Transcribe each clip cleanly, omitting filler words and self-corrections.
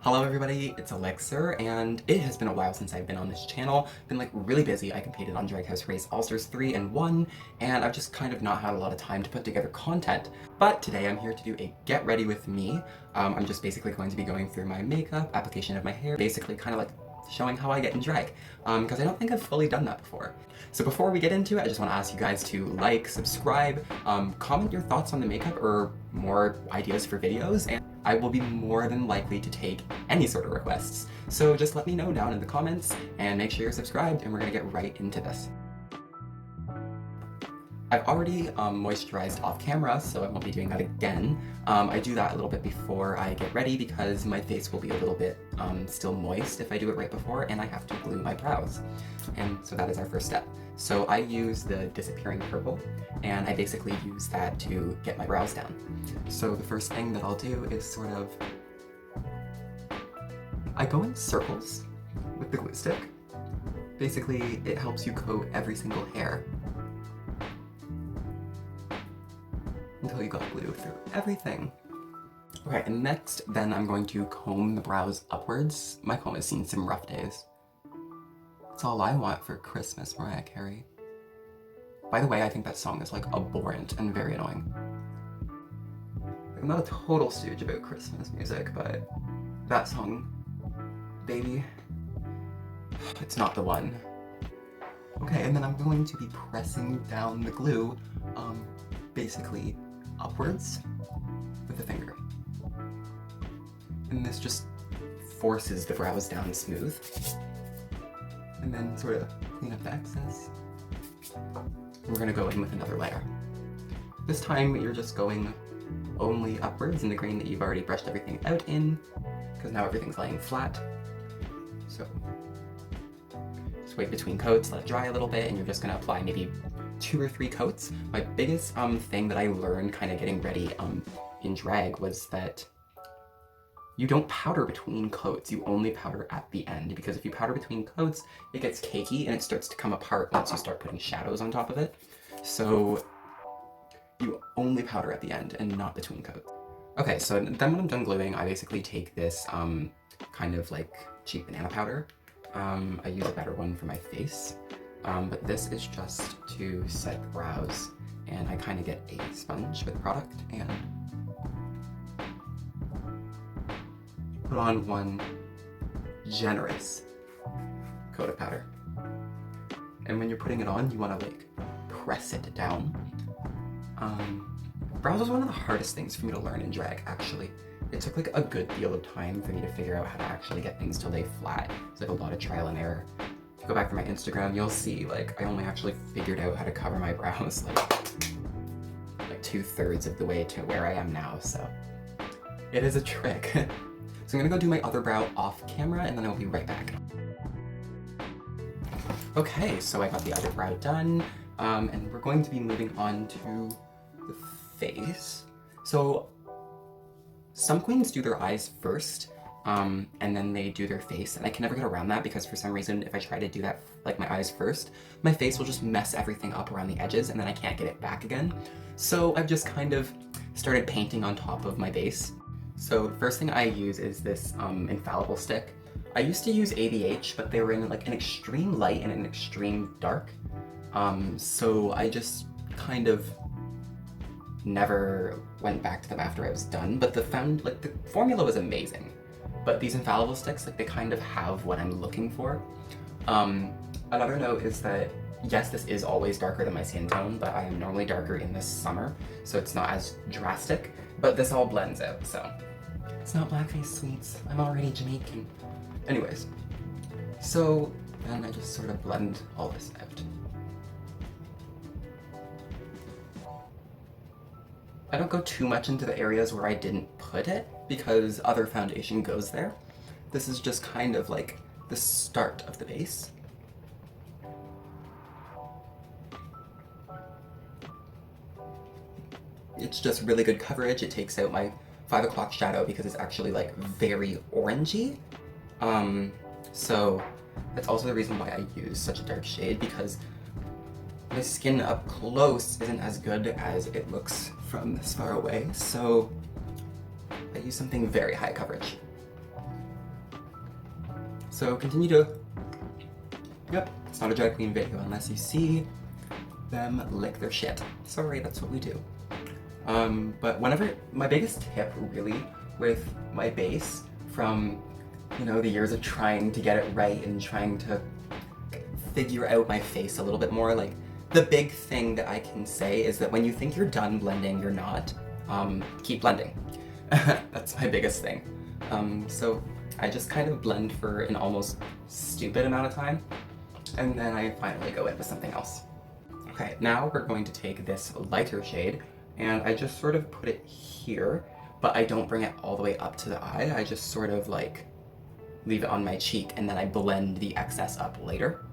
Hello everybody, it's Elixxirr, and it has been a while since I've been on this channel. Been like really busy. I competed on Drag House Race All-Stars 3 and won, and I've just kind of not had a lot of time to put together content. But today I'm here to do a get ready with me. I'm just basically going to be going through my makeup, application of my hair, basically kind of like showing how I get in drag, because I don't think I've fully done that before. So before we get into it, I just want to ask you guys to like, subscribe, comment your thoughts on the makeup or more ideas for videos, and I will be more than likely to take any sort of requests. So just let me know down in the comments and make sure you're subscribed, and we're gonna get right into this. I've already moisturized off camera, so I won't be doing that again. I do that a little bit before I get ready because my face will be a little bit still moist if I do it right before, and I have to glue my brows. And so that is our first step. So I use the Disappearing Purple, and I basically use that to get my brows down. So the first thing that I'll do is sort of, I go in circles with the glue stick. Basically, it helps you coat every single hair until you got glue through everything. Okay, and next, then I'm going to comb the brows upwards. My comb has seen some rough days. That's all I want for Christmas, Mariah Carey. By the way, I think that song is like abhorrent and very annoying. I'm not a total stooge about Christmas music, but that song, baby, it's not the one. Okay, and then I'm going to be pressing down the glue, basically upwards with the finger. And this just forces the brows down smooth. And then sort of clean up the excess. We're gonna go in with another layer. This time you're just going only upwards in the grain that you've already brushed everything out in, because now everything's laying flat. So just wait between coats, let it dry a little bit, and you're just gonna apply maybe 2 or 3 coats. My biggest thing that I learned kind of getting ready in drag was that you don't powder between coats, you only powder at the end, because if you powder between coats, it gets cakey and it starts to come apart once you start putting shadows on top of it. So you only powder at the end and not between coats. Okay, so then when I'm done gluing, I basically take this kind of like cheap banana powder. I use a better one for my face. But this is just to set the brows, and I kind of get a sponge with product and put on one generous coat of powder. And when you're putting it on, you want to like press it down. Brows was one of the hardest things for me to learn in drag, actually. It took like a good deal of time for me to figure out how to actually get things to lay flat. It's like a lot of trial and error. If you go back to my Instagram, you'll see like I only actually figured out how to cover my brows like 2/3 of the way to where I am now, so it is a trick. So I'm gonna go do my other brow off camera, and then I'll be right back. Okay, so I got the other brow done, and we're going to be moving on to the face. So some queens do their eyes first, and then they do their face, and I can never get around that because for some reason if I try to do that, like my eyes first, my face will just mess everything up around the edges and then I can't get it back again. So I've just kind of started painting on top of my base. So the first thing I use is this infallible stick. I used to use ABH, but they were in like an extreme light and an extreme dark. So I just kind of never went back to them after I was done, but the formula was amazing. But these infallible sticks, like they kind of have what I'm looking for. Another note is that yes, this is always darker than my skin tone, but I am normally darker in the summer, so it's not as drastic, but this all blends out, so. It's not blackface, sweets. I'm already Jamaican. Anyways, so then I just sort of blend all this out. I don't go too much into the areas where I didn't put it, because other foundation goes there. This is just kind of like the start of the base. It's just really good coverage. It takes out my 5 o'clock shadow because it's actually like very orangey. So that's also the reason why I use such a dark shade, because my skin up close isn't as good as it looks from this far away. So I use something very high coverage. So continue to, yep, it's not a drag queen video unless you see them lick their shit. Sorry, that's what we do. But whenever, my biggest tip really with my base from, you know, the years of trying to get it right and trying to figure out my face a little bit more, like, the big thing that I can say is that when you think you're done blending, you're not. Keep blending. That's my biggest thing. So I just kind of blend for an almost stupid amount of time, and then I finally go in with something else. Okay, now we're going to take this lighter shade, and I just sort of put it here, but I don't bring it all the way up to the eye. I just sort of like leave it on my cheek, and then I blend the excess up later.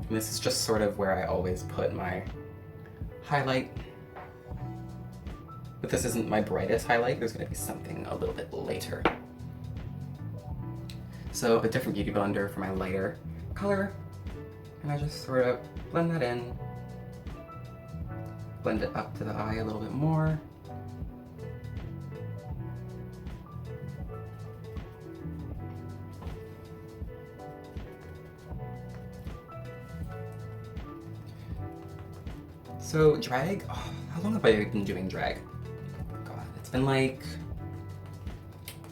And this is just sort of where I always put my highlight. But this isn't my brightest highlight, there's gonna be something a little bit later. So a different beauty blender for my lighter color, and I just sort of blend that in, blend it up to the eye a little bit more. So drag, oh, how long have I been doing drag? God, it's been like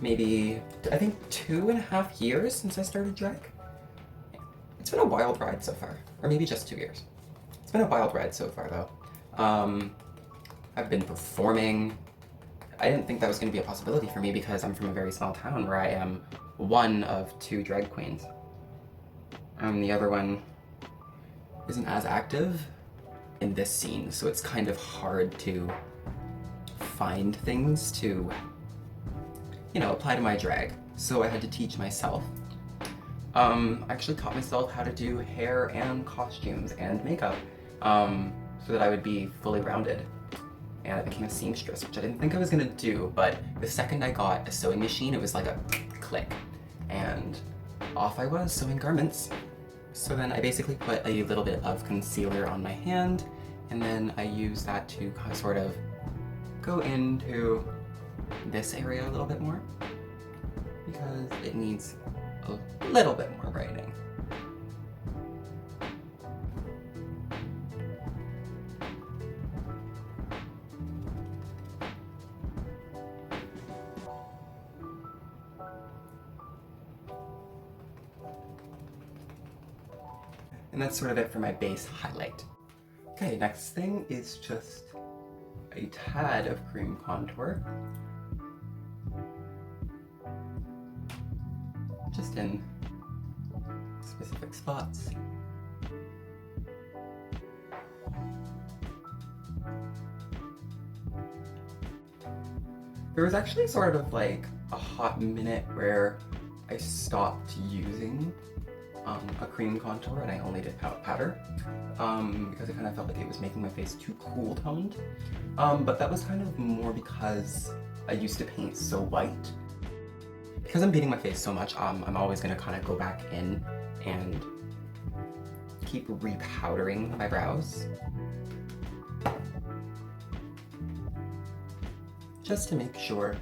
maybe, I think 2.5 years since I started drag. It's been a wild ride so far, or maybe just 2 years. It's been a wild ride so far though. I've been performing. I didn't think that was going to be a possibility for me because I'm from a very small town where I am one of 2 drag queens. And the other one isn't as active in this scene, so it's kind of hard to find things to, you know, apply to my drag. So I had to teach myself. I actually taught myself how to do hair and costumes and makeup, so that I would be fully rounded. And I became a seamstress, which I didn't think I was gonna do, but the second I got a sewing machine, it was like a click, and off I was sewing garments. So then I basically put a little bit of concealer on my hand, and then I use that to sort of go into this area a little bit more, because it needs a little bit more brightening. And that's sort of it for my base highlight. Okay, next thing is just a tad of cream contour. Just in specific spots. There was actually sort of like a hot minute where I stopped using a cream contour and I only did powder because I kind of felt like it was making my face too cool toned. But that was kind of more because I used to paint so white. Because I'm beating my face so much, I'm always going to kind of go back in and keep repowdering my brows. Just to make sure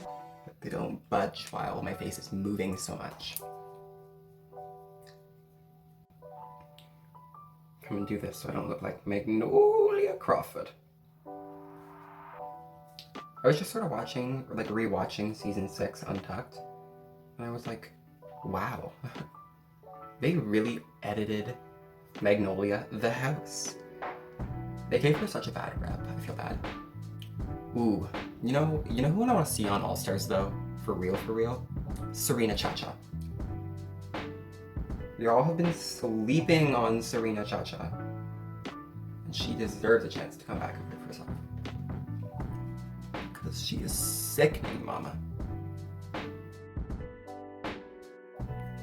that they don't budge while my face is moving so much. Come and do this so I don't look like Magnolia Crawford. I was just sort of watching, or like rewatching season 6 Untucked, and I was like, wow, they really edited Magnolia the house. They gave her such a bad rep. I feel bad. Ooh, you know who I want to see on All Stars though, for real? Serena Chacha. Y'all have been sleeping on Serena Chacha, and she deserves a chance to come back and prove herself. Because she is sickening, mama.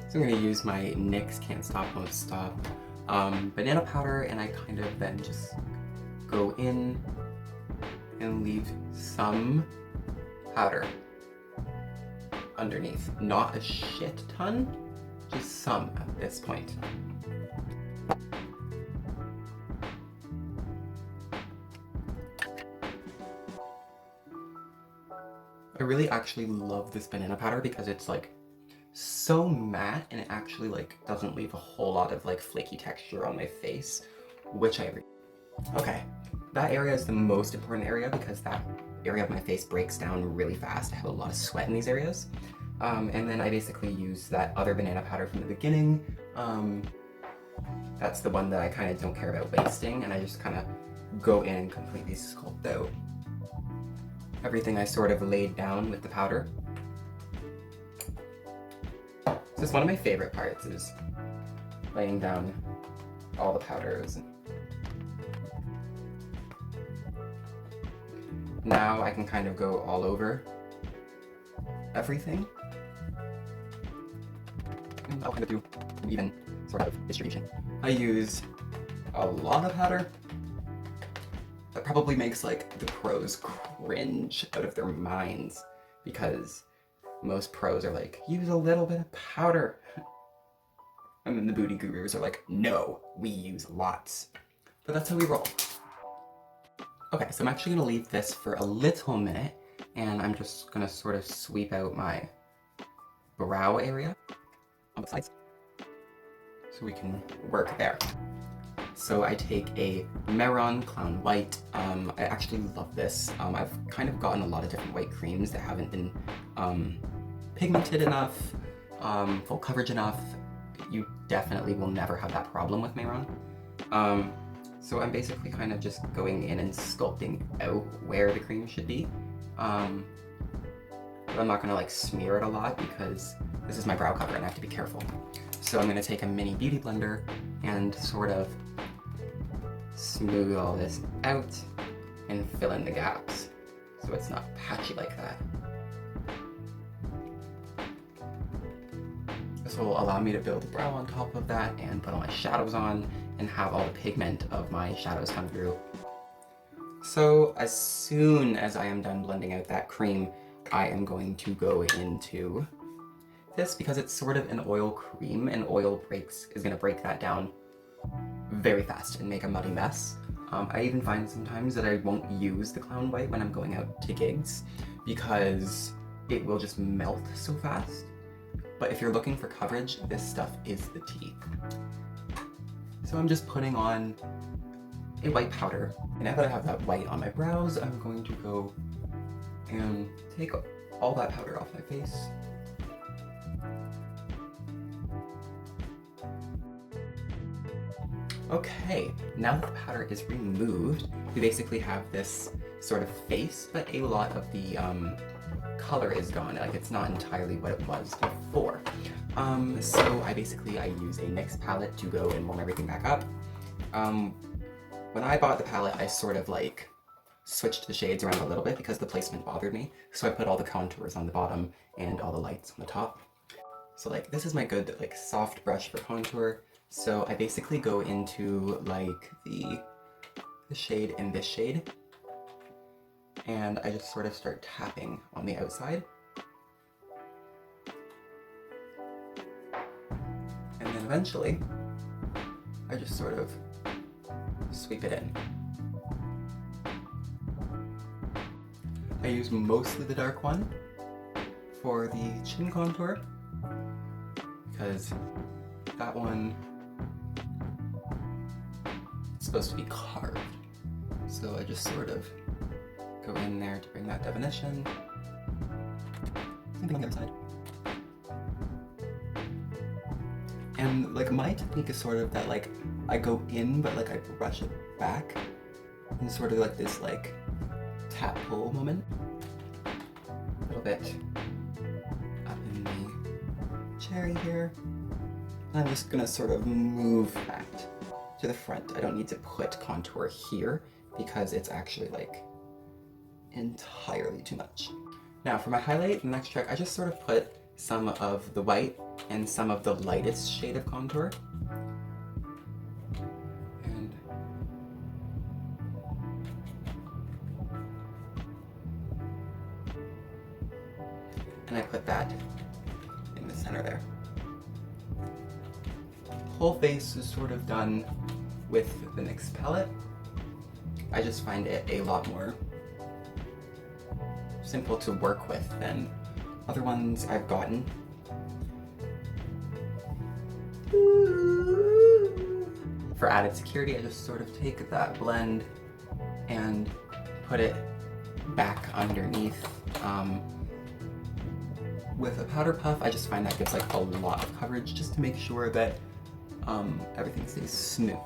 So I'm going to use my NYX Can't Stop Won't Stop banana powder, and I kind of then just go in and leave some powder underneath. Not a shit ton, just some at this point. really actually love this banana powder because it's like so matte and it actually like doesn't leave a whole lot of like flaky texture on my face, which I really. Okay, that area is the most important area because that area of my face breaks down really fast. I have a lot of sweat in these areas. And then I basically use that other banana powder from the beginning. That's the one that I kind of don't care about wasting, and I just kind of go in and completely sculpt out everything I sort of laid down with the powder. So it's one of my favorite parts, is laying down all the powders. Now I can kind of go all over everything. And I'll kind of do an even sort of distribution. I use a lot of powder. That probably makes like the pros cringe out of their minds because most pros are like, use a little bit of powder. And then the booty gurus are like, no, we use lots. But that's how we roll. Okay, so I'm actually gonna leave this for a little minute and I'm just gonna sort of sweep out my brow area on the sides so we can work there. So I take a Mehron Clown White. I actually love this. I've kind of gotten a lot of different white creams that haven't been pigmented enough, full coverage enough. You definitely will never have that problem with Mehron. So I'm basically kind of just going in and sculpting out where the cream should be. But I'm not gonna like smear it a lot because this is my brow cover and I have to be careful. So I'm gonna take a mini beauty blender and sort of smooth all this out and fill in the gaps so it's not patchy like that. This will allow me to build a brow on top of that and put all my shadows on and have all the pigment of my shadows come through. So as soon as I am done blending out that cream, I am going to go into this because it's sort of an oil cream and oil is going to break that down very fast and make a muddy mess. I even find sometimes that I won't use the Clown White when I'm going out to gigs because it will just melt so fast. But if you're looking for coverage, this stuff is the tea. So I'm just putting on a white powder. And now that I have that white on my brows, I'm going to go and take all that powder off my face. Okay, now that the powder is removed, we basically have this sort of face, but a lot of the color is gone. Like, it's not entirely what it was before. So I use a NYX palette to go and warm everything back up. When I bought the palette, I sort of like switched the shades around a little bit because the placement bothered me. So I put all the contours on the bottom and all the lights on the top. So like, this is my good like soft brush for contour. So I basically go into like the shade and this shade, and I just sort of start tapping on the outside. And then eventually, I just sort of sweep it in. I use mostly the dark one for the chin contour, because that one is supposed to be carved. So I just sort of go in there to bring that definition. Same thing on the other side. And like my technique is sort of that like I go in but like I brush it back and sort of like this like tap pull moment. A little bit up in the cherry here. And I'm just gonna sort of move that to the front. I don't need to put contour here because it's actually like entirely too much. Now for my highlight, the next trick, I just sort of put some of the white and some of the lightest shade of contour. And I put that in the center there. Whole face is sort of done with the NYX palette. I just find it a lot more simple to work with than other ones I've gotten. For added security, I just sort of take that blend and put it back underneath with a powder puff. I just find that gives like a lot of coverage just to make sure that everything stays smooth.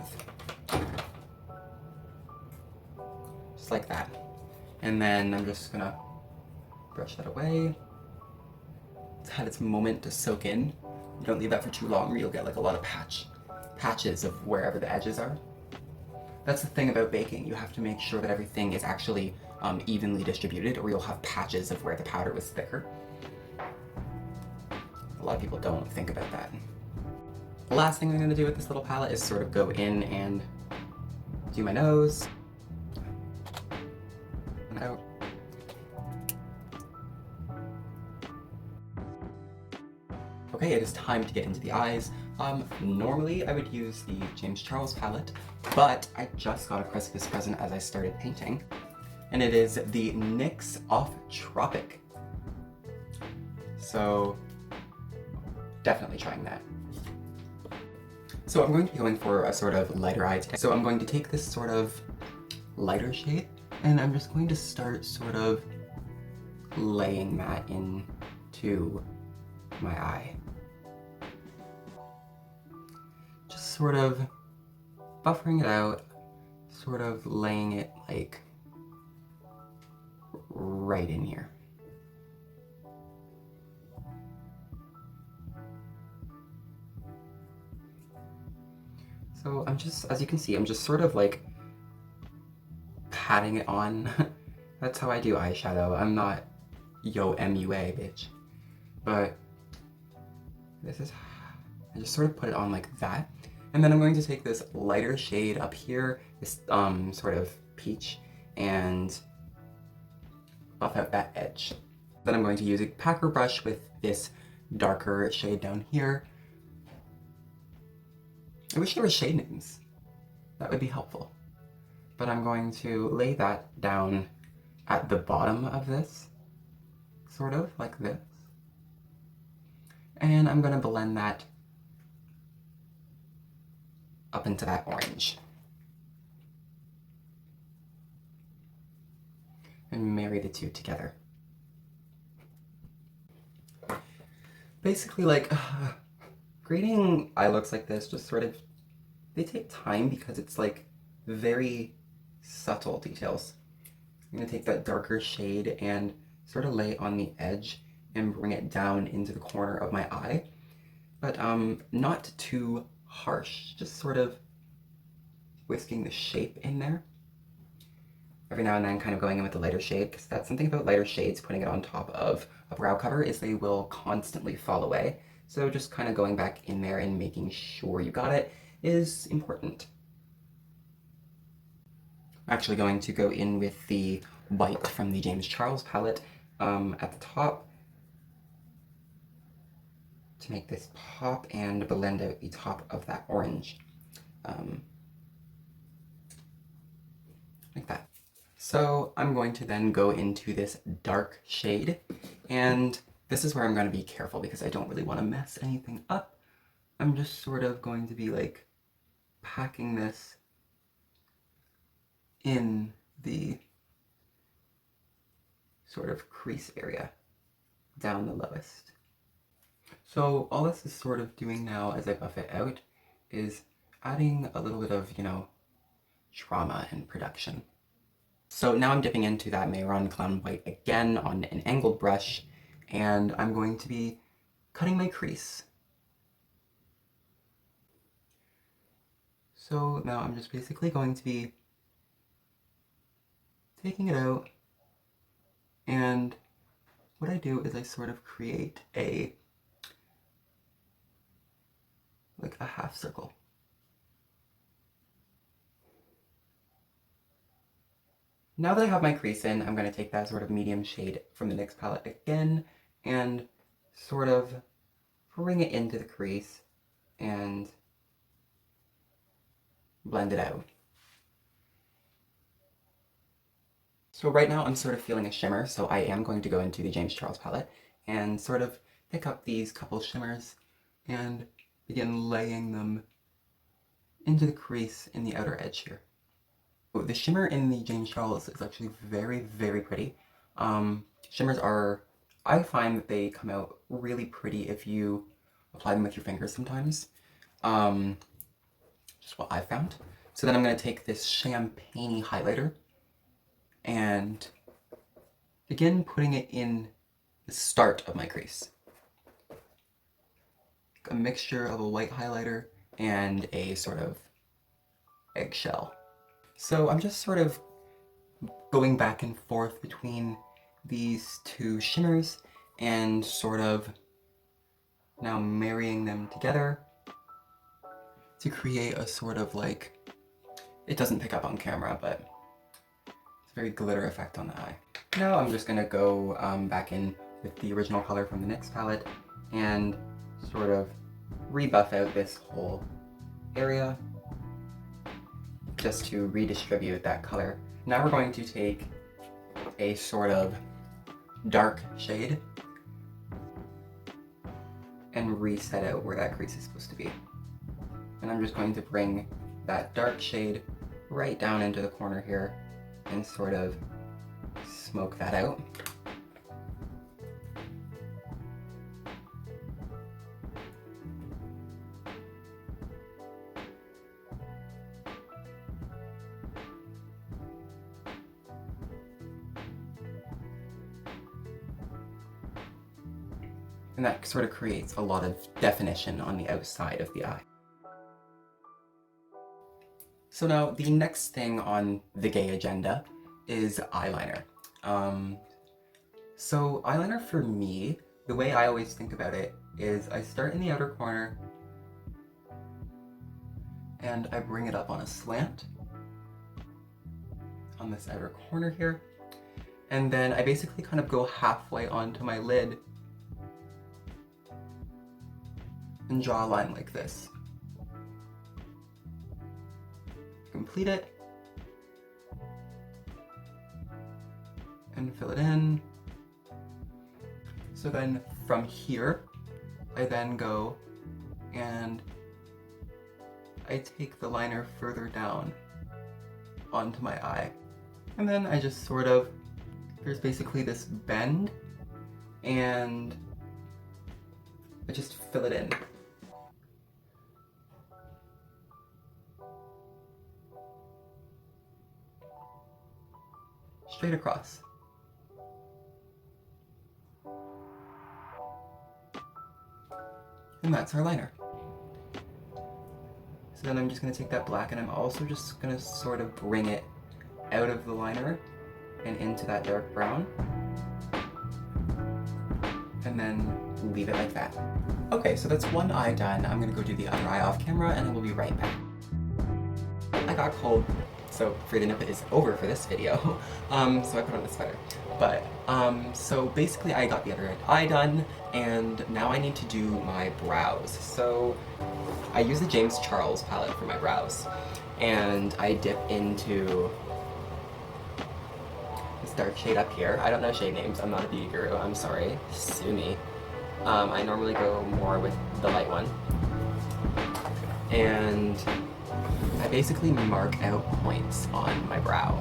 Just like that. And then I'm just gonna brush that away. It's had its moment to soak in. You don't leave that for too long or you'll get like a lot of patches of wherever the edges are. That's the thing about baking. You have to make sure that everything is actually evenly distributed or you'll have patches of where the powder was thicker. A lot of people don't think about that. The last thing I'm going to do with this little palette is sort of go in and do my nose. And out. Okay, it is time to get into the eyes. Normally I would use the James Charles palette, but I just got a Christmas present as I started painting, and it is the NYX Off Tropic. So definitely trying that. So I'm going to be going for a sort of lighter eye today. So I'm going to take this sort of lighter shade, and I'm just going to start sort of laying that into my eye. Just sort of buffering it out, sort of laying it like right in here. So I'm just, as you can see, I'm just sort of like patting it on. That's how I do eyeshadow. I'm not yo MUA bitch. But this is, I just sort of put it on like that. And then I'm going to take this lighter shade up here, this sort of peach, and buff out that edge. Then I'm going to use a packer brush with this darker shade down here. I wish there were shade names. That would be helpful. But I'm going to lay that down at the bottom of this, sort of like this. And I'm going to blend that up into that orange. And marry the two together. Basically, like, creating eye looks like this just sort of, they take time because it's like very subtle details. I'm going to take that darker shade and sort of lay it on the edge and bring it down into the corner of my eye. But not too harsh, just sort of whisking the shape in there. Every now and then kind of going in with the lighter shade, because that's something about lighter shades, putting it on top of a brow cover, is they will constantly fall away. So just kind of going back in there and making sure you got it is important. I'm actually going to go in with the white from the James Charles palette at the top to make this pop and blend out the top of that orange. Like that. So I'm going to then go into this dark shade, and this is where I'm going to be careful because I don't really want to mess anything up. I'm just sort of going to be like packing this in the sort of crease area down the lowest. So all this is sort of doing now as I buff it out is adding a little bit of, you know, drama and production. So now I'm dipping into that Mehron Clown White again on an angled brush, and I'm going to be cutting my crease. So now I'm just basically going to be taking it out, and what I do is I sort of create like a half circle. Now that I have my crease in, I'm going to take that sort of medium shade from the NYX palette again and sort of bring it into the crease and blend it out. So right now I'm sort of feeling a shimmer, so I am going to go into the James Charles palette and sort of pick up these couple shimmers and begin laying them into the crease in the outer edge here. The shimmer in the James Charles is actually very, very pretty. Shimmers are, I find that they come out really pretty if you apply them with your fingers sometimes. Just what I found. So then I'm going to take this champagne-y highlighter and begin putting it in the start of my crease. A mixture of a white highlighter and a sort of eggshell. So I'm just sort of going back and forth between these two shimmers and sort of now marrying them together to create a sort of like, it doesn't pick up on camera, but it's a very glitter effect on the eye. Now I'm just gonna go back in with the original color from the NYX palette and sort of rebuff out this whole area just to redistribute that color. Now we're going to take a sort of dark shade and reset out where that crease is supposed to be. And I'm just going to bring that dark shade right down into the corner here and sort of smoke that out. And that sort of creates a lot of definition on the outside of the eye. So now the next thing on the gay agenda is eyeliner. So eyeliner for me, the way I always think about it is I start in the outer corner and I bring it up on a slant on this outer corner here. And then I basically kind of go halfway onto my lid and draw a line like this. Complete it and fill it in. So then from here, I then go and I take the liner further down onto my eye. And then I just sort of, there's basically this bend and I just fill it in. Straight across. And that's our liner. So then I'm just going to take that black and I'm also just going to sort of bring it out of the liner and into that dark brown. And then leave it like that. Okay, so that's one eye done. I'm going to go do the other eye off camera and I will be right back. I got cold, so freezing up is over for this video. So I put on a sweater. But, so basically I got the other eye done, and now I need to do my brows. So I use the James Charles palette for my brows, and I dip into this dark shade up here. I don't know shade names, I'm not a beauty guru, I'm sorry, sue me. I normally go more with the light one. And I basically mark out points on my brow,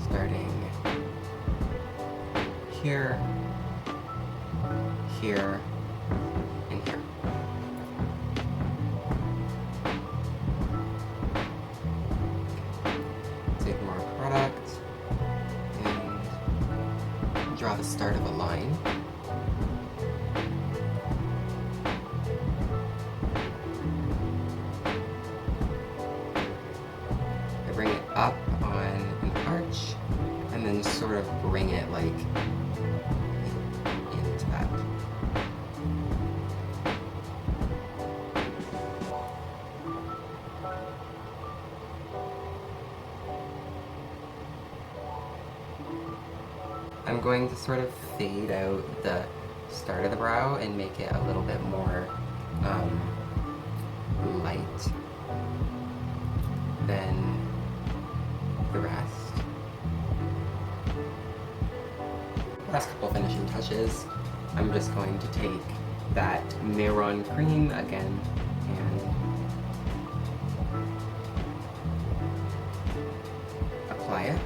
starting here, here, and here. Take more product and draw the start of a line. Bring it up on an arch, and then sort of bring it like into that. I'm going to sort of fade out the start of the brow and make it a little bit more light than the rest. last couple finishing touches, I'm just going to take that Maron cream again and apply it.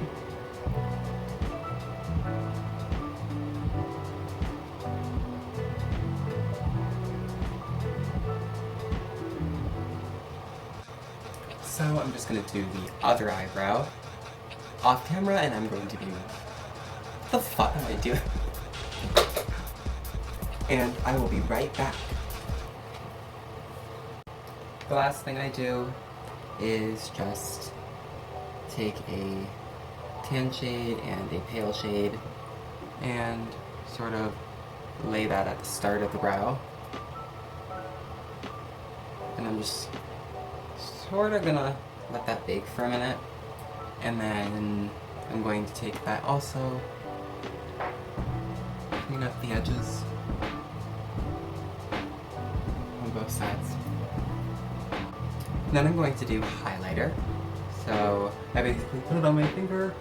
So I'm just going to do the other eyebrow off camera, and I'm going to do... What the fuck am I doing? And I will be right back. The last thing I do is just take a tan shade and a pale shade and sort of lay that at the start of the brow. And I'm just sort of gonna let that bake for a minute, and then I'm going to take that also, clean up the edges on both sides. And then I'm going to do highlighter. So I basically put it on my finger,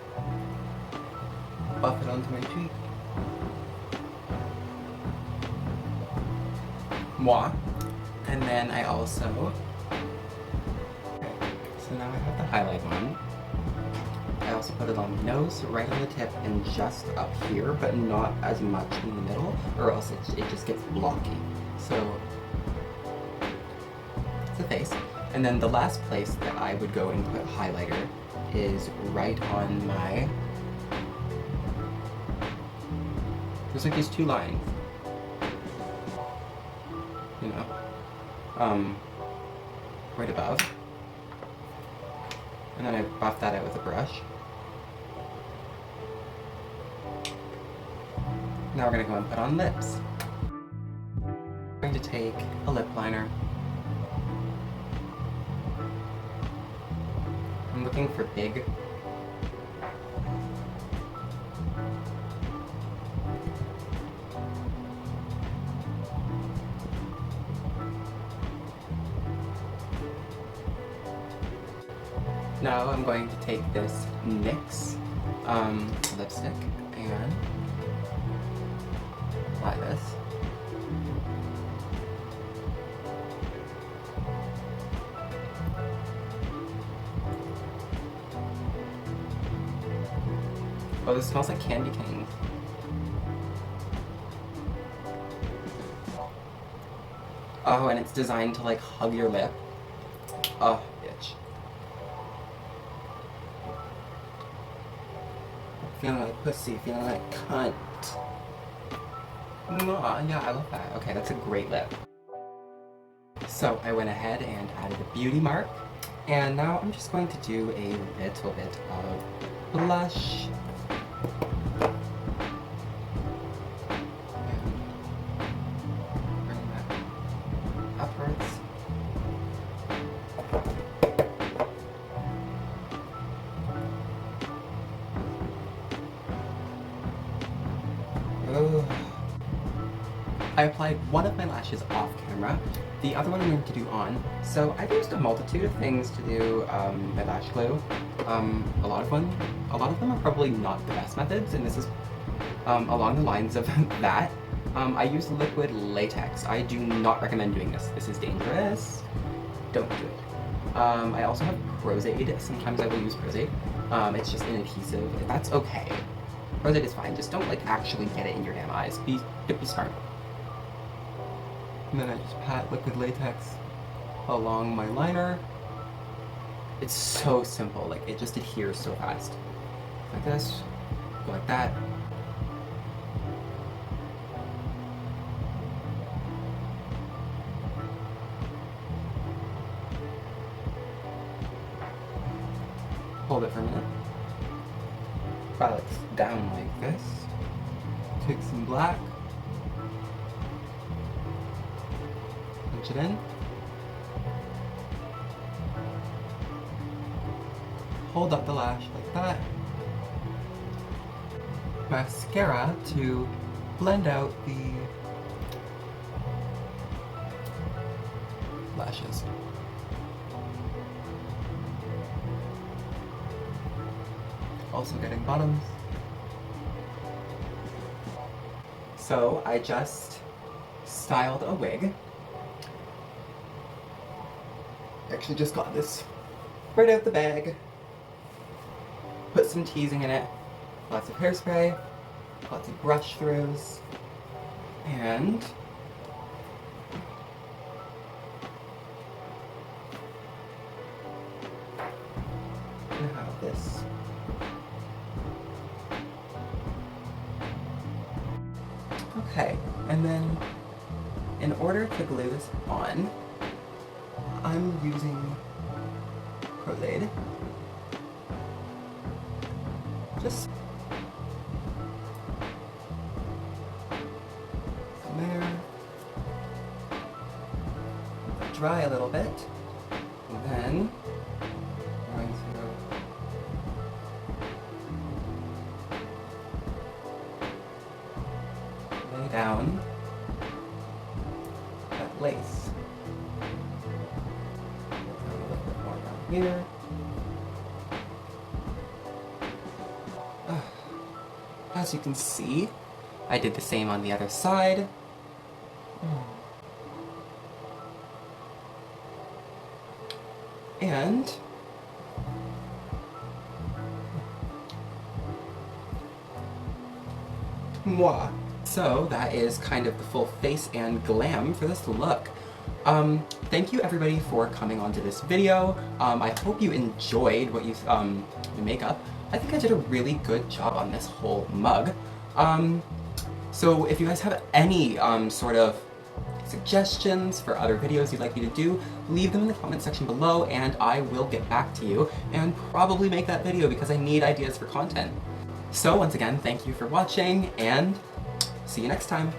buff it onto my cheek. Moi. And then I also... So now I have the highlight on. I also put it on the nose, right on the tip, and just up here, but not as much in the middle, or else it just gets blocky. So, it's the face. And then the last place that I would go and put highlighter is right on my... There's like these two lines. You know. Right above. And then I buff that out with a brush. Now we're going to go and put on lips. I'm going to take a lip liner. I'm looking for big. Now I'm going to take this NYX lipstick and apply this. Oh, this smells like candy canes. Oh, and it's designed to like hug your lip. Oh, bitch. Feeling like pussy, feeling like cunt. Mwah, yeah, I love that. Okay, that's a great lip. So I went ahead and added a beauty mark, and now I'm just going to do a little bit of blush. And bring that upwards. Oh. I applied one of my lashes off camera, the other one I'm going to do on. So I've used a multitude of things to do my lash glue. A lot of them are probably not the best methods, and this is along the lines of that. I use liquid latex. I do not recommend doing this. This is dangerous. Don't do it. I also have Rose-Aid. Sometimes I will use Rose-Aid. It's just an adhesive. That's okay. Rose-Aid is fine. Just don't like actually get it in your damn eyes. Be smart. And then I just pat liquid latex along my liner. It's so simple. Like it just adheres so fast. Like this. Go like that. Hold it for a minute. File it down like this. Take some black. Punch it in. Hold up the lash like that. Mascara to blend out the lashes. Also getting bottoms. So I just styled a wig. Actually just got this right out the bag. Put some teasing in it. Lots of hairspray. Lots of brush throughs. And I have this. Okay, and then in order to glue this on, I'm using Prolade. Just there. Dry a little bit, and then I'm going to lay down that lace. A little bit more down here. As you can see, I did the same on the other side. And moi. So that is kind of the full face and glam for this look. Thank you everybody for coming onto this video. I hope you enjoyed what you the makeup. I think I did a really good job on this whole mug. So if you guys have any sort of suggestions for other videos you'd like me to do, leave them in the comment section below and I will get back to you and probably make that video because I need ideas for content. So once again, thank you for watching and see you next time.